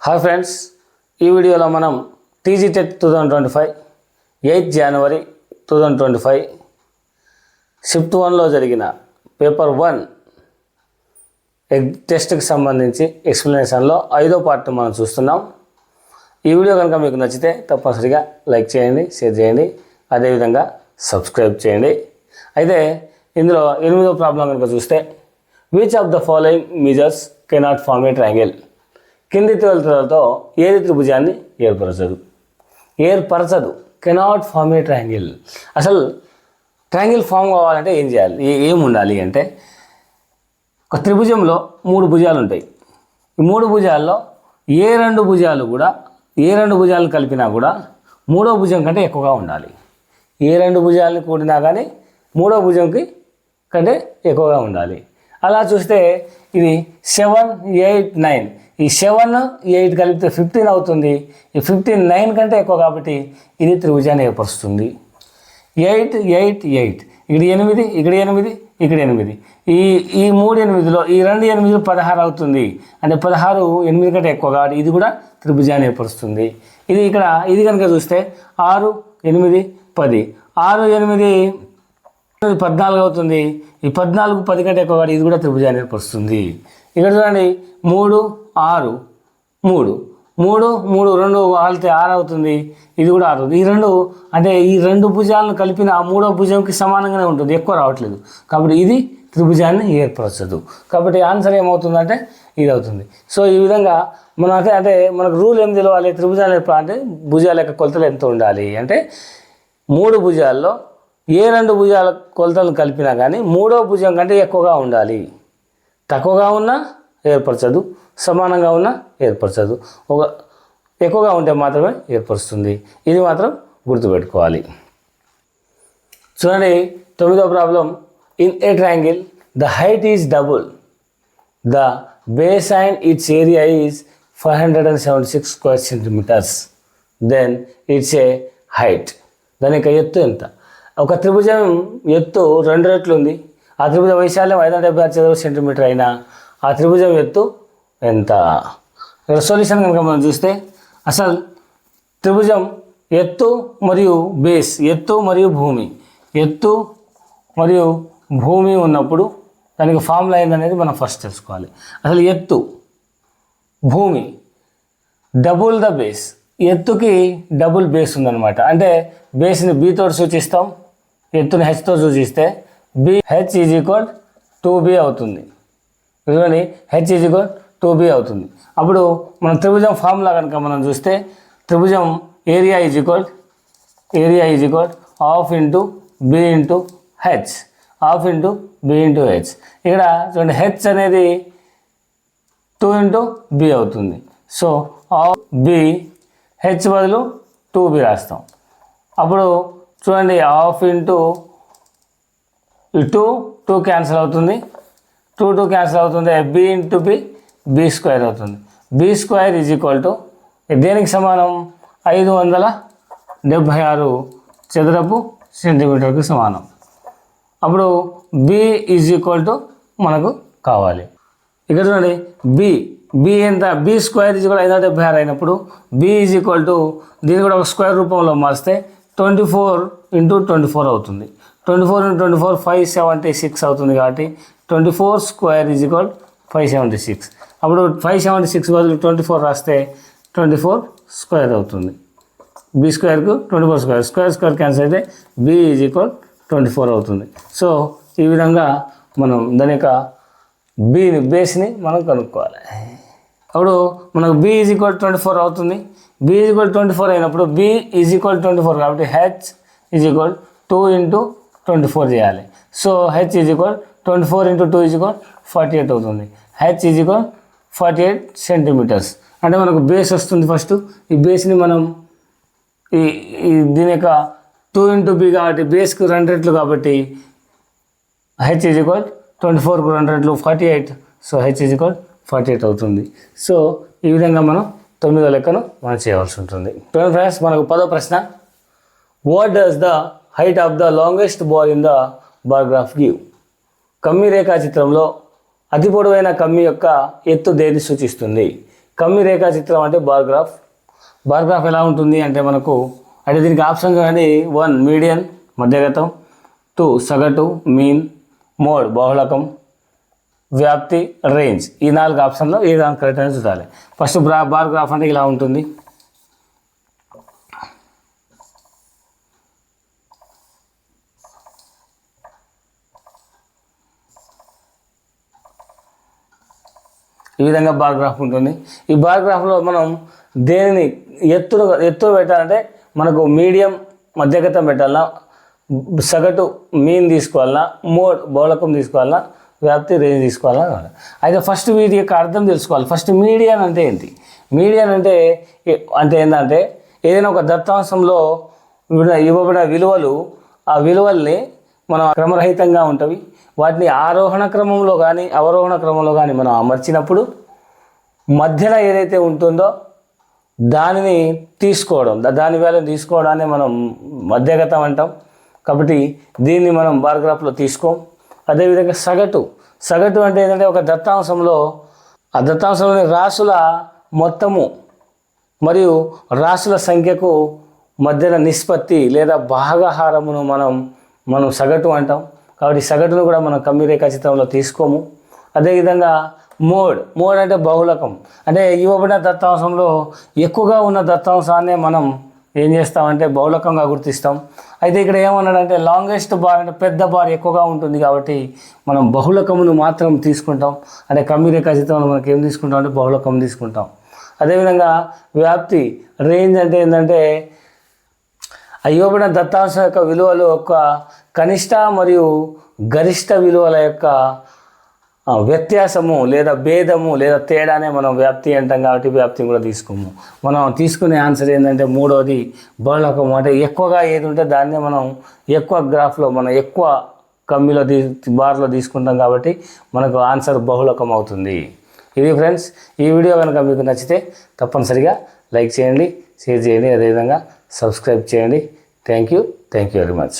Hi friends, ఈ వీడియోలో మనం టీజీ టెట్ 2025 8 జనవరి 2025 షిఫ్ట్ 1లో జరిగిన పేపర్ 1 టెస్ట్కి సంబంధించి ఎక్స్ప్లెనేషన్లో 5వ పార్ట్ మనం చూస్తున్నాం. ఈ వీడియో కనుక మీకు నచ్చితే తప్పనిసరిగా లైక్ చేయండి, షేర్ చేయండి, అదేవిధంగా సబ్స్క్రైబ్ చేయండి. అయితే ఇందులో 8వ ప్రాబ్లం కనుక చూస్తే, which of the following measures cannot form a triangle? కింది కొలతలతో ఏది త్రిభుజాన్ని ఏర్పరచదు. Cannot form a triangle. అసలు ట్రయాంగిల్ ఫామ్ కావాలంటే ఏం చేయాలి, ఏం ఉండాలి అంటే, ఒక త్రిభుజంలో 3 భుజాలు ఉంటాయి. ఈ 3 భుజాల్లో ఏ రెండు భుజాలను కలిపినా కూడా 3వ భుజం కంటే ఎక్కువగా ఉండాలి. ఏ రెండు భుజాలను కూడినా కానీ 3వ భుజంకి కంటే ఎక్కువగా ఉండాలి. అలా చూస్తే ఇది 7, 8, 9. ఈ 7, 8 కలిపితే 15 అవుతుంది. ఈ 15 9 కంటే ఎక్కువ కాబట్టి ఇది త్రిభుజాన్ని ఏర్పరుస్తుంది. 8, 8, 8, ఇక్కడ 8, ఇక్కడ 8, ఇక్కడ 8. ఈ 3 8లో ఈ 2 8 16 అవుతుంది. అంటే 16 8 కంటే ఎక్కువ కాబట్టి ఇది కూడా త్రిభుజాన్ని ఏర్పరుస్తుంది. ఇది కనుక చూస్తే 6, 8, 10. 6, 8 14 అవుతుంది. ఈ 14 10 కంటే ఎక్కువ కాబట్టి ఇది కూడా త్రిభుజాన్ని ఏర్పరుస్తుంది. ఇక్కడ చూడండి 3, 6, 3, 3, 3 2 వాలితే 6 అవుతుంది. ఇది కూడా 6 అవుతుంది. ఈ రెండు భుజాలను కలిపిన ఆ 3వ భుజంకి సమానంగానే ఉంటుంది, ఎక్కువ రావట్లేదు. కాబట్టి ఇది త్రిభుజాన్ని ఏర్పరచదు. కాబట్టి ఆన్సర్ ఏమవుతుందంటే ఇది అవుతుంది. సో ఈ విధంగా మనం అంటే మనకు రూల్ ఏం తెలవాలి, త్రిభుజాలు ఏర్పడాలంటే భుజాల యొక్క కొలతలు ఎంత ఉండాలి అంటే, 3 భుజాల్లో ఏ రెండు భుజాల కొలతలను కలిపినా కానీ 3వ భుజం కంటే ఎక్కువగా ఉండాలి. తక్కువగా ఉన్నా ఏర్పరచదు, సమానంగా ఉన్నా ఏర్పరచదు. ఎక్కువగా ఉంటే మాత్రమే ఏర్పరుస్తుంది. ఇది మాత్రం గుర్తుపెట్టుకోవాలి. చూడండి 9వ problem. In a triangle the height is double the base and its area is 576 square centimetres, then its a height. దాని యొక్క ఎత్తు ఎంత? ఒక త్రిభుజం ఎత్తు 2 రెట్లు ఉంది. ఆ త్రిభుజ వైశాల్యం 576 చదరపు సెంటీమీటర్ అయినా ఆ త్రిభుజం ఎత్తు ఎంత? ఇక్కడ సొల్యూషన్ కనుక మనం చూస్తే, అసలు త్రిభుజం ఎత్తు మరియు బేస్, ఎత్తు మరియు భూమి ఉన్నప్పుడు దానికి ఫార్ములా ఏందనేది మనం ఫస్ట్ తెలుసుకోవాలి. అసలు ఎత్తు భూమి డబుల్ ద బేస్, ఎత్తుకి డబుల్ బేస్ ఉందన్నమాట. అంటే బేస్ని బీతో సూచిస్తాం, ఎత్తుని హెచ్తో సూచిస్తే హెచ్ ఈజ్ ఈక్వల్ 2b అవుతుంది. చూడండి హెచ్ ఈజ్ ఈక్వల్ 2b అవుతుంది. అప్పుడు మన త్రిభుజం ఫార్ములా కనుక మనం చూస్తే, త్రిభుజం area is equal half into b into h, ఇక్కడ చూడండి హెచ్ అనేది 2 ఇంటూ బి అవుతుంది. సో హాఫ్ బి, హెచ్ బదులు 2b రాస్తాం. అప్పుడు చూడండి హాఫ్ ఇంటూ 2 క్యాన్సిల్ అవుతుంది, 2 క్యాన్సిల్ అవుతుంది. బి ఇంటూ బి స్క్వేర్ అవుతుంది. B square is equal to దేనికి సమానం? 576 చదరపు సెంటీమీటర్కి సమానం. అప్పుడు బి ఈజ్ ఈక్వల్ టు మనకు కావాలి. ఇక్కడ చూడండి బి ఎంత? బి స్క్వేర్ ఈజ్ ఈక్వల్ 576 అయినప్పుడు బి ఈజ్ ఈక్వల్ టు దీన్ని కూడా ఒక స్క్వేర్ రూపంలో మారిస్తే 24 ఇంటూ 24 అవుతుంది. 24 ఇంటూ 24 576 అవుతుంది. కాబట్టి 24 స్క్వేర్ ఈజ్ ఈక్వల్ 576. అప్పుడు 576 బదులు 24 రాస్తే 24 స్క్వేర్ అవుతుంది. బి స్క్వేర్కు 24 స్క్వేర్ క్యాన్సిల్ అయితే బి ఈజ్ ఈక్వల్ 24 అవుతుంది. సో ఈ విధంగా మనం దాని యొక్క బేస్ని మనం కనుక్కోవాలి. అప్పుడు మనకు బి ఈజ్ ఈక్వల్ 24 అవుతుంది. బి ఈజ్ ఈక్వల్ 24 అయినప్పుడు బి ఈజ్ ఈక్వల్ 24 కాబట్టి హెచ్ ఈజ్ ఈక్వల్ 2 ఇంటూ 24 చేయాలి. So h is equal 24 into 2 is equal 48 అవుతుంది. H is equal 48 centimetres. అంటే మనకు బేస్ వస్తుంది. ఫస్ట్ ఈ బేస్ని మనం దీని యొక్క 2 ఇంటూ బి కాబట్టి బేస్కు 2 రెట్లు కాబట్టి హెచ్ ఈజ్ ఈక్వల్ 24కు 2 రెట్లు 48. సో హెచ్ ఈజ్ ఈక్వల్ 48 అవుతుంది. సో ఈ విధంగా మనం 9వ లెక్కను మనం చేయవలసి ఉంటుంది. ఫ్రెండ్స్, మనకు 10వ ప్రశ్న. What does the height of the longest bar in the bar graph give? కమ్మి రేఖాచిత్రంలో అతి పొడవైన కమ్మి యొక్క ఎత్తు దేన్ని సూచిస్తుంది? కమ్మి రేఖాచిత్రం అంటే బార్ గ్రాఫ్. బార్ గ్రాఫ్ ఎలా ఉంటుంది అంటే మనకు అంటే దీనికి ఆప్షన్ కానీ 1 మీడియన్ మధ్యగతం, 2 సగటు మీన్, మోడ్ బహుళకం, వ్యాప్తి రేంజ్. ఈ 4 ఆప్షన్లో ఏ దాని కరెక్ట్ అనేది చూడాలి. ఫస్ట్ బార్ గ్రాఫ్ అంటే ఇలా ఉంటుంది. ఈ విధంగా బార్ గ్రాఫ్ ఉంటుంది. ఈ బార్ గ్రాఫ్లో మనం దేనిని ఎత్తు పెట్టాలంటే మనకు మీడియం మధ్యగతం పెట్టాలన్నా, సగటు మీన్ తీసుకోవాలన్నా, మోడ్ బహుళకం తీసుకోవాలన్నా, వ్యాప్తి రేంజ్ తీసుకోవాలన్నా. అయితే ఫస్ట్ వీటి యొక్క అర్థం తెలుసుకోవాలి. ఫస్ట్ మీడియన్ అంటే ఏంటి? మీడియన్ అంటే ఏంటంటే ఏదైనా ఒక దత్తాంశంలో ఇవ్వబడిన విలువలు, ఆ విలువల్ని మనం క్రమరహితంగా ఉంటవి, వాటిని ఆరోహణ క్రమంలో కానీ అవరోహణ క్రమంలో కానీ మనం అమర్చినప్పుడు మధ్యలో ఏదైతే ఉంటుందో దానిని తీసుకోవడం, దాని వాల్యూని తీసుకోవడాన్ని మనం మధ్యగతం అంటాం. కాబట్టి దీన్ని మనం బార్ గ్రాఫ్లో తీసుకోం. అదేవిధంగా సగటు అంటే ఏంటంటే ఒక దత్తాంశంలో ఆ దత్తాంశంలోని రాసుల మొత్తము మరియు రాసుల సంఖ్యకు మధ్యన నిష్పత్తి లేదా భాగహారమును మనం సగటు అంటాం. కాబట్టి సగటును కూడా మనం కమ్మి రేఖాచిత్రంలో తీసుకోము. అదేవిధంగా మోడ్ అంటే బహుళకం. అంటే ఇవ్వబడిన దత్తాంశంలో ఎక్కువగా ఉన్న దత్తాంశాన్నే మనం ఏం చేస్తామంటే బహుళకంగా గుర్తిస్తాం. అయితే ఇక్కడ ఏమన్నాడంటే లాంగెస్ట్ బార్ అంటే పెద్ద బార్ ఎక్కువగా ఉంటుంది కాబట్టి మనం బహుళకమును మాత్రం తీసుకుంటాం. అంటే కమ్మి రేఖాచిత్రంలో మనకి ఏం తీసుకుంటాం అంటే బహుళకం తీసుకుంటాం. అదేవిధంగా వ్యాప్తి రేంజ్ అంటే ఏంటంటే ఇవ్వబడిన దత్తాంశం యొక్క విలువలు యొక్క కనిష్ట మరియు గరిష్ట విలువల యొక్క వ్యత్యాసము లేదా భేదము లేదా తేడానే మనం వ్యాప్తి అంటాం. కాబట్టి వ్యాప్తిని కూడా తీసుకోము. మనం తీసుకునే ఆన్సర్ ఏంటంటే మూడవది బహుళకము. అంటే ఎక్కువగా ఏది ఉంటే దాన్నే మనం ఎక్కువ గ్రాఫ్లో మనం ఎక్కువ కమ్మిలో బార్లో తీసుకుంటాం కాబట్టి మనకు ఆన్సర్ బహుళకం అవుతుంది. ఇది ఫ్రెండ్స్, ఈ వీడియో కనుక మీకు నచ్చితే తప్పనిసరిగా లైక్ చేయండి, షేర్ చేయండి, అదేవిధంగా సబ్స్క్రైబ్ చేయండి. Thank you very much.